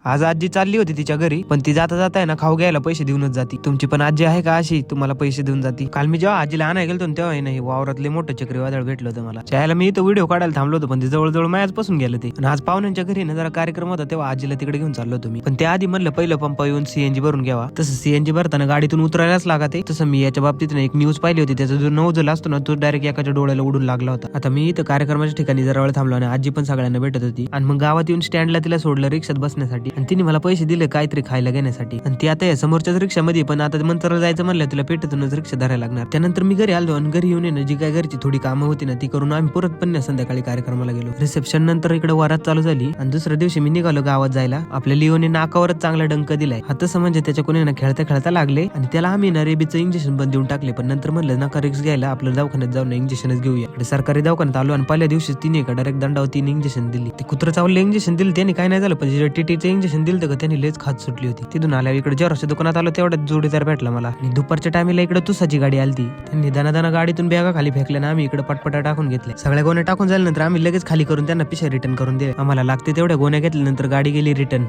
आज आजी चालली होती तिच्या घरी, पण ती जाता जाता आहे ना खाऊ घ्यायला पैसे देऊनच जाती. तुमची पण आजी आहे का अशी तुम्हाला पैसे देऊन जाती? काल मी जेव्हा आजीला आणायला गेलो ना, तेव्हा नाही वावरातले मोठं चक्रीवादळ भेटलं होतं मला. त्याला मी इथं व्हिडिओ काढायला थांबलो होतो, पण ते जवळजवळ माझ्यापासून गेलं ते. आणि आज पाहुण्यांच्या घरी ना जरा कार्यक्रम होता, तेव्हा आजीला तिकडे घेऊन चाललो होतो मी. पण त्या आधी म्हणलं पहिलं पंप येऊन सीएनजी भरून घ्यावा. तसं सीएनजी भरताना गाडीतून उतरायलाच लागते. तसं मी याच्या बाबतीत एक न्यूज पाहिली होती, त्याचा जो नोजल असतो ना तो डायरेक्ट एकाच्या डोळ्याला उडून लागला होता. आता मी इथं कार्यक्रमाच्या ठिकाणी जरा वेळ थांबलो आणि आजी पण सगळ्यांना भेटत होती. आणि मग गावात येऊन स्टँडला तिला सोडलं रिक्षात बसण्यासाठी, आणि तिने मला पैसे दिले काहीतरी खायला घेण्यासाठी. आणि ती आता या समोरच्याच रिक्षामध्ये, पण आता मंत्राला जायचं म्हणलं तिला पेटेतूनच रिक्षा धरायला लागणार. त्यानंतर मी घरी आलो आणि घरी येऊन जी काय घरची थोडी कामं होती ना ती करून आम्ही परत पण संध्याकाळी कार्यक्रमाला गेलो. रिसेप्शन नंतर इकडे वरात चालू झाली आणि दुसऱ्या दिवशी मी निघालो गावात जायला. आपल्या लिओने नाकावरच चांगला डंक दिलाय. हा तसं म्हणजे त्याच्या कोणी ना खेळता खेळता लागले आणि त्याला आम्ही ना रेबीचं इंजेक्शन पण देऊन टाकले. पण नंतर म्हणलं नका रिक्स घ्यायला, आपल्या दवाखान्यात जाऊन इंजेक्शनच घेऊया. इकडे सरकारी दवाखान्यात आलो आणि पहिल्या दिवशी तिने का डायरेक्ट दंडावर 3 इंजेक्शन दिली. ते कुत्र चावलं इंजेक्शन दिलं त्यांनी काय नाही झालं, पण जे टीटीचं इंजेक्शन दिलं का त्यांनी लेच खात सुटली होती. तिथून आल्या इकडे जेवराच्या दुकानात आलो, तेवढ्यात जोडीदार भेटला मला. आणि दुपारच्या टायमीला इकडे तुसाची गाडी आली. त्यांनी दाना गाडीतून बॅगा खाली फेकल्या ना आम्ही इकडे पटपटा टाकून घेतल्या. सगळ्या गोण्या टाकून झाल्यानंतर आम्ही लगेच खाली करून त्यांना पिशा रिटर्न करून दिले. आम्हाला लागते तेवढ्या गोण्या घेतल्यानंतर गाडी गेली रिटर्न.